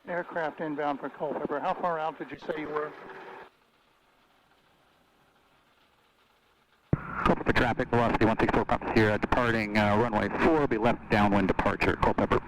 Aircraft inbound for Culpeper. How far out did you say you were? Culpeper traffic, velocity 164 pops here, departing runway 4, will be left downwind departure, Culpeper.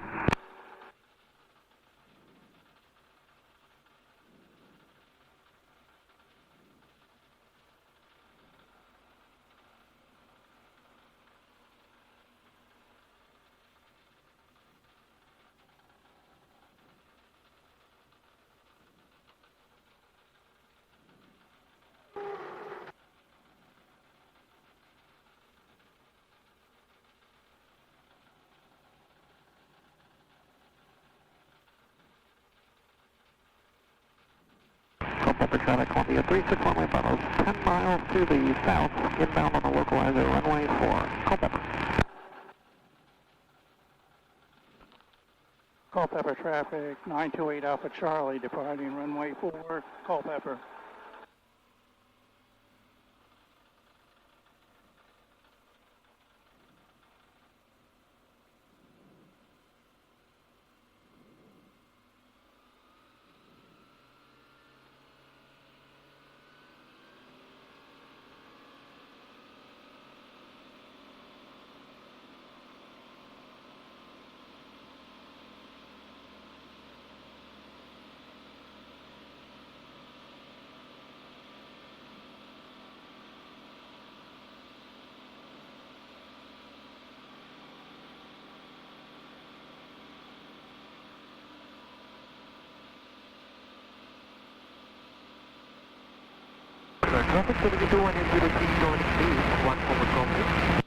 Culpeper traffic, Columbia 361 way follows 10 miles to the south, inbound on the localizer, runway 4, Culpeper. Culpeper traffic, 928 Alpha Charlie, departing runway 4, Culpeper. Traffic 72 180 going east, 1 forward Culpeper.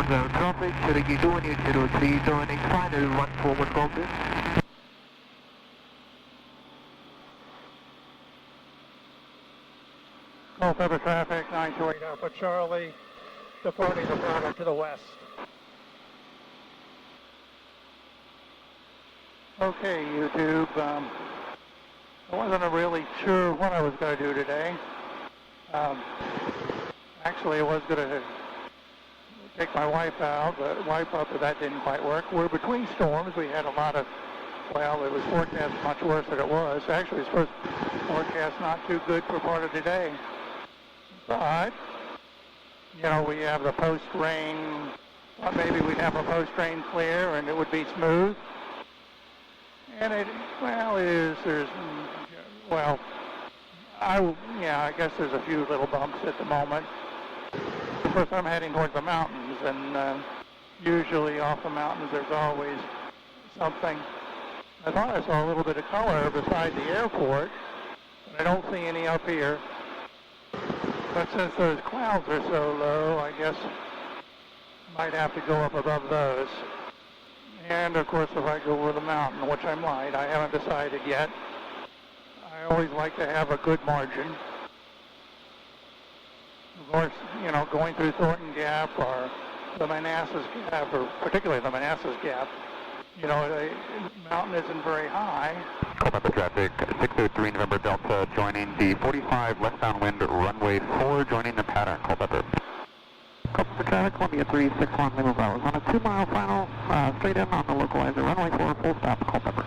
Traffic, Cherokee 2803, joining final 1 forward Culpeper. Culpeper traffic, 928 Alpha Charlie, departing the throttle to the west. Okay, YouTube, I wasn't really sure what I was going to do today. Actually, I was going to take my wife out, but that didn't quite work. We're between storms. We had a lot of, well, it was forecast much worse than it was. Actually, it's supposed to forecast not too good for part of today. But, you know, we have the post-rain, well, maybe we'd have a post-rain clear and it would be smooth. And it, well, I guess there's a few little bumps at the moment. Of course, I'm heading towards the mountains, and usually off the mountains there's always something. I thought I saw a little bit of color beside the airport, but I don't see any up here. But since those clouds are so low, I guess I might have to go up above those. And of course, if I go over the mountain, which I might, I haven't decided yet. I always like to have a good margin. Of course, you know, going through Thornton Gap or the Manassas Gap, or particularly the Manassas Gap, you know, the mountain isn't very high. Culpeper traffic, 603 November Delta, joining the 45 left downwind, runway 4, joining the pattern, Culpeper. Culpeper traffic, Columbia 361 Lima Bravo, on a 2-mile final, straight in on the localizer, runway 4, full stop, Culpeper.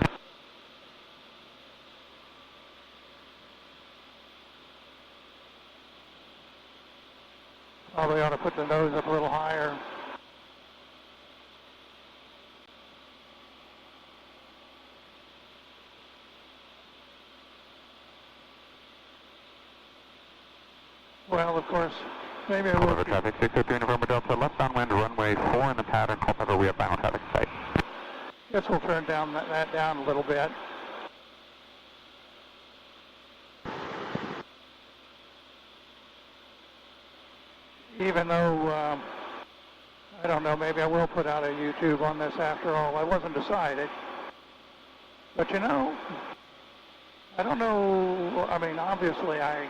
Probably ought to put the nose up a little higher. Well, of course, maybe I will. Culpeper traffic, 603 November Delta, left downwind, runway 4 in the pattern, Culpeper, we have final traffic sight. Guess we'll turn down that down a little bit. Even though, I don't know, maybe I will put out a YouTube on this after all. I wasn't decided. But you know, I don't know. I mean, obviously, I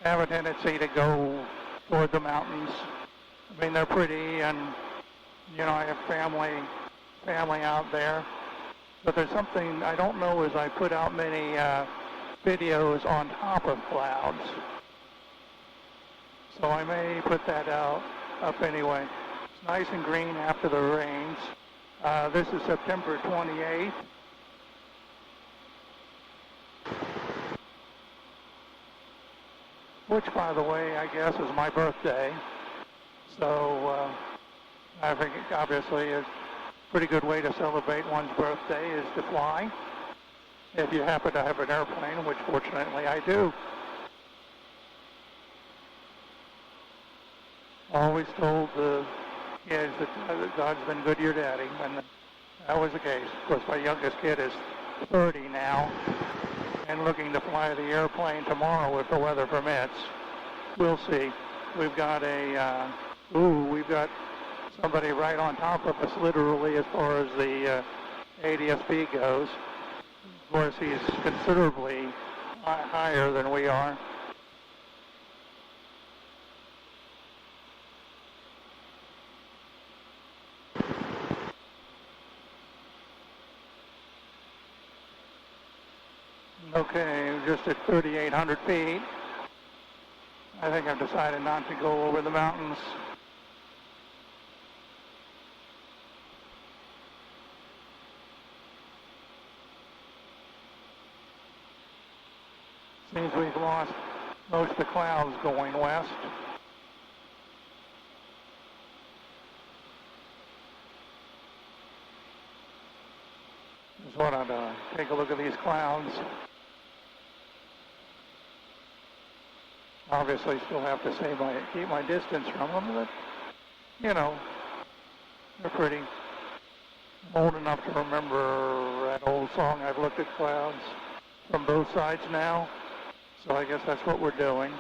have a tendency to go toward the mountains. I mean, they're pretty, and I have family out there. But there's something I don't know as I put out many videos on top of clouds. So I may put that up anyway. It's nice and green after the rains. This is September 28th. Which, by the way, I guess is my birthday. So I think obviously a pretty good way to celebrate one's birthday is to fly. If you happen to have an airplane, which fortunately I do. Always told the kids that God's been good to your daddy, and that was the case. Of course, my youngest kid is 30 now, and looking to fly the airplane tomorrow if the weather permits. We'll see. We've got we've got somebody right on top of us, literally, as far as the ADS-B goes. Of course, he's considerably higher than we are. Okay, just at 3,800 feet. I think I've decided not to go over the mountains. Seems we've lost most of the clouds going west. Just want to take a look at these clouds. Obviously, still have to keep my distance from them, but they're pretty. I'm old enough to remember that old song, I've looked at clouds from both sides now, so I guess that's what we're doing.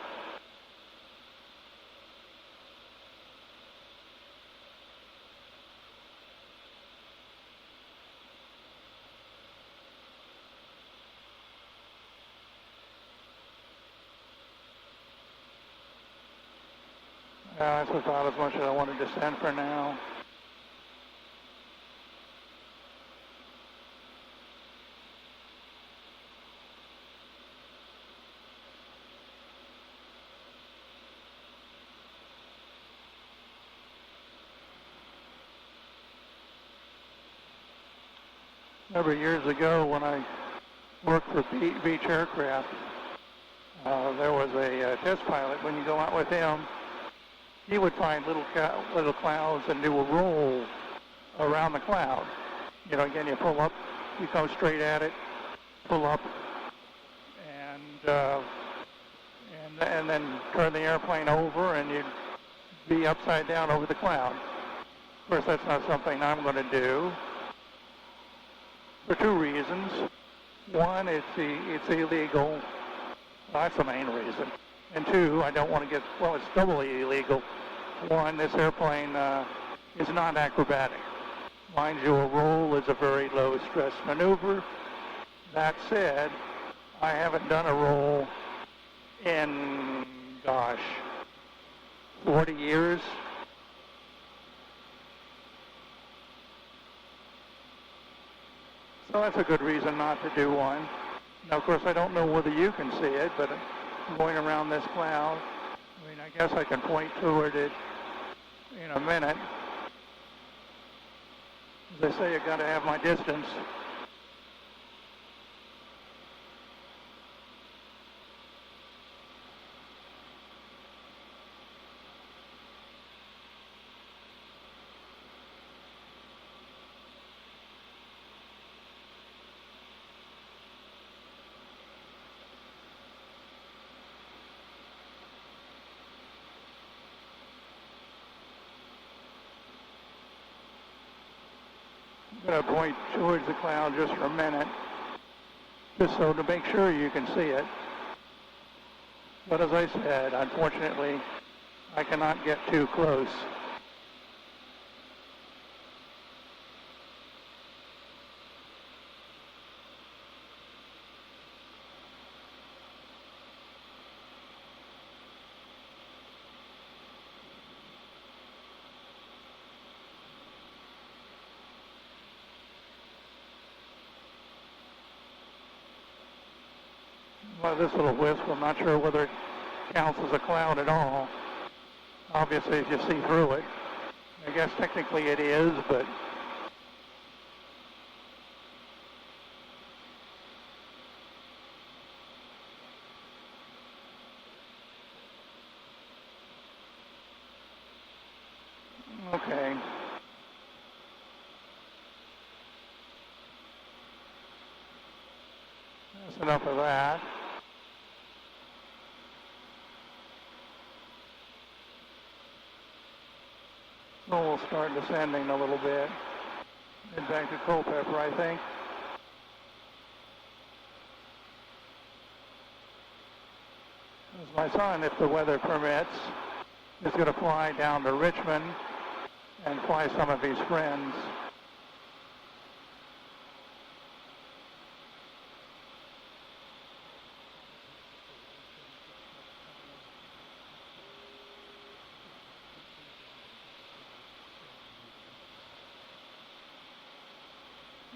That's about as much as I want to descend for now. Remember years ago when I worked for Beach Aircraft, there was a test pilot. When you go out with him, he would find little clouds and do a roll around the cloud. Again, you pull up, you go straight at it, pull up, and then turn the airplane over, and you'd be upside down over the cloud. Of course, that's not something I'm going to do for two reasons. One, it's illegal. Well, that's the main reason. And two, I don't want to it's doubly illegal. One, this airplane is not acrobatic. Mind you, a roll is a very low stress maneuver. That said, I haven't done a roll in, 40 years. So that's a good reason not to do one. Now, of course, I don't know whether you can see it, but going around this cloud, I guess I can point toward it in a minute. As I say, I've got to have my distance. I'm going to point towards the cloud just for a minute, just so to make sure you can see it. But as I said, unfortunately, I cannot get too close. Well, this little wisp, I'm not sure whether it counts as a cloud at all. Obviously, as you see through it. I guess technically it is, but okay. That's enough of that. So we'll start descending a little bit. Head back to Culpeper, I think. As my son, if the weather permits, is going to fly down to Richmond and fly some of his friends.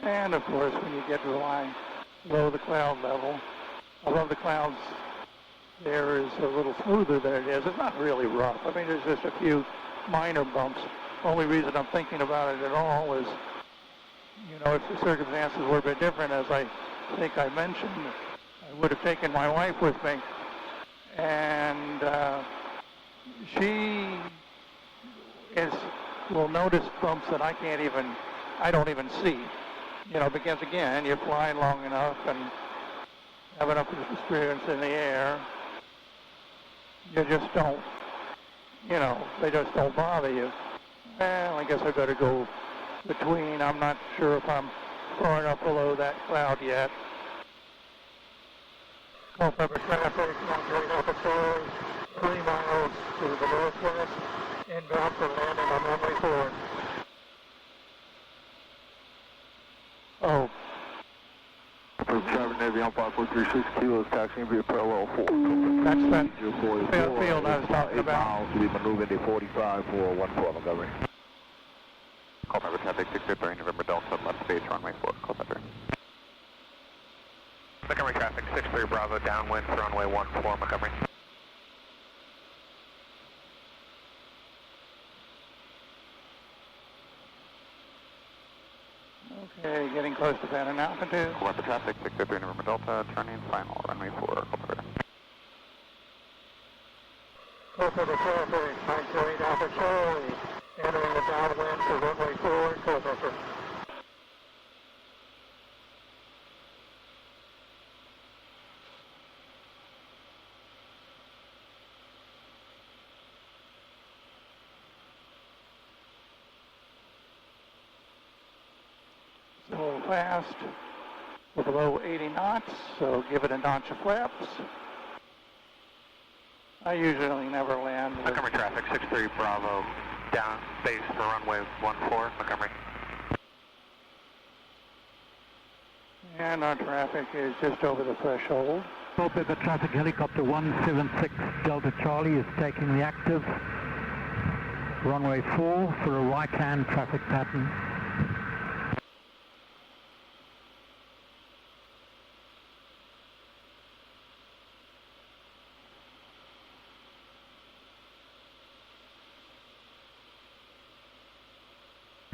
And of course, when you get to lie below the cloud level, above the clouds, there is a little smoother than it is. It's not really rough. I mean, there's just a few minor bumps. Only reason I'm thinking about it at all is, you know, if the circumstances were a bit different, as I think I mentioned, I would have taken my wife with me. And she will notice bumps that I don't even see. You know, because again, you're flying long enough and have enough experience in the air, you just don't, you know, they just don't bother you. Well, I guess I better go between. I'm not sure if I'm far enough below that cloud yet. Culpeper traffic, 98 officers, 3 miles to the northwest, inbound for landing on runway 4. Oh. Traffic Navy on 5436 kilos, taxiing via parallel 4. That's that field I was talking about. Miles to be maneuvering to 45 for 14, Montgomery. Culpeper traffic 653 November Delta, left base runway 4, Culpeper. Montgomery traffic 63 Bravo, downwind for runway 14, Montgomery. Okay, getting close to Pattern altitude. Culpeper traffic 653 November Delta, turning final, runway 4, Culpeper. Culpeper traffic, 98 Alpha Charlie, entering the downwind for runway 4, Culpeper. It's a little fast. We're below 80 knots, so give it a notch of flaps. I usually never land with... Montgomery traffic 63 Bravo, down base for runway 14, Montgomery. And our traffic is just over the threshold. Culpeper traffic helicopter 176 Delta Charlie is taking the active runway 4 for a right-hand traffic pattern.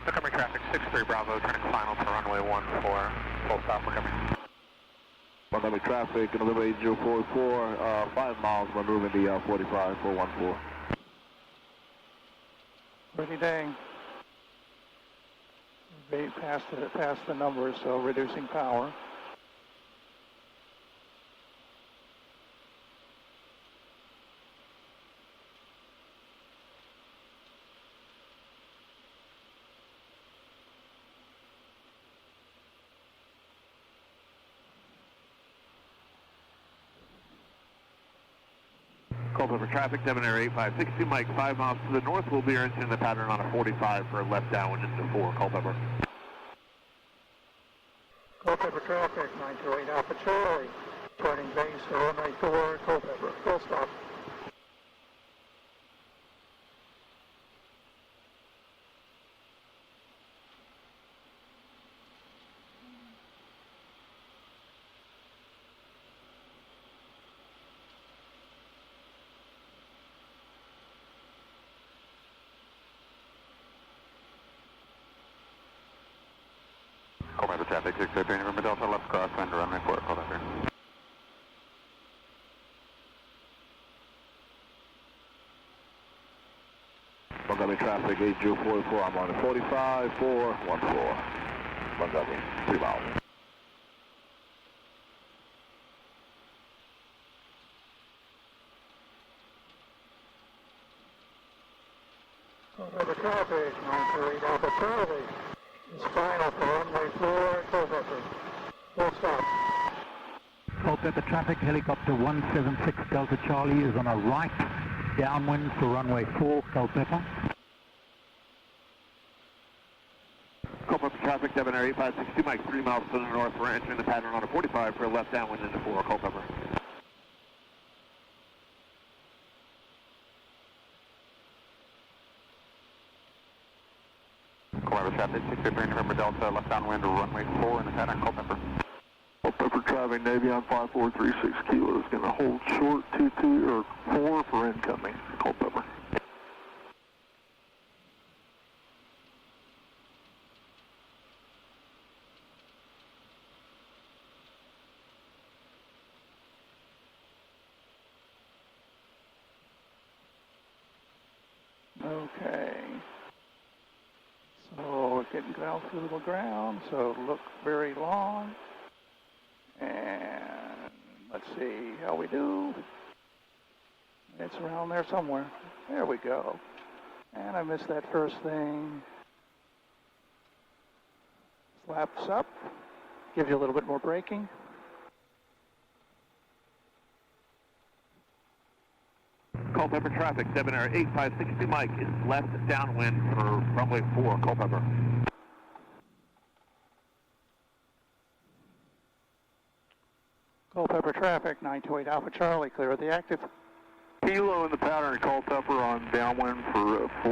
Montgomery traffic 63 Bravo, turning final for runway 14, full stop, Montgomery. Montgomery traffic, November 8044, 5 miles, maneuvering the 45, 414. Pretty dang. Way past the numbers, so reducing power. Culpeper traffic, Debonair 8562, Mike, 5 miles to the north. We'll be entering the pattern on a 45 for left downwind into 4, Culpeper. Culpeper traffic, 928 Alpha Charlie, turning base to runway 4, Culpeper, full stop. Culpeper traffic, 603 November Delta, left crosswind, runway 4, Culpeper. Montgomery traffic, 8044, I'm on the 45-414. Montgomery, 3 miles. Culpeper traffic, 928 Alpha Charlie. Is final for runway 4, Culpeper. Full stop. Culpeper traffic, helicopter 176 Delta Charlie is on a right downwind for runway 4, Culpeper. Culpeper traffic, Debonair 8562, Mike, 3 miles to the north. We're entering the pattern on a 45 for a left downwind into 4, Culpeper. Culpeper traffic, 603 November Delta, left downwind, runway 4 in the pattern, Culpeper. Culpeper traffic, Navy on 5436 Kilo is going to hold short 22 or 4 for incoming, Culpeper. Okay. So we're getting ground through the ground, so it looks very long. And let's see how we do. It's around there somewhere. There we go. And I missed that first thing. Flaps up. Gives you a little bit more braking. Culpeper traffic, Debonair 8562, Mike, is left downwind for runway 4, Culpeper. Culpeper traffic, 928 Alpha Charlie, clear of the active. Kilo in the pattern, Culpeper on downwind for 4.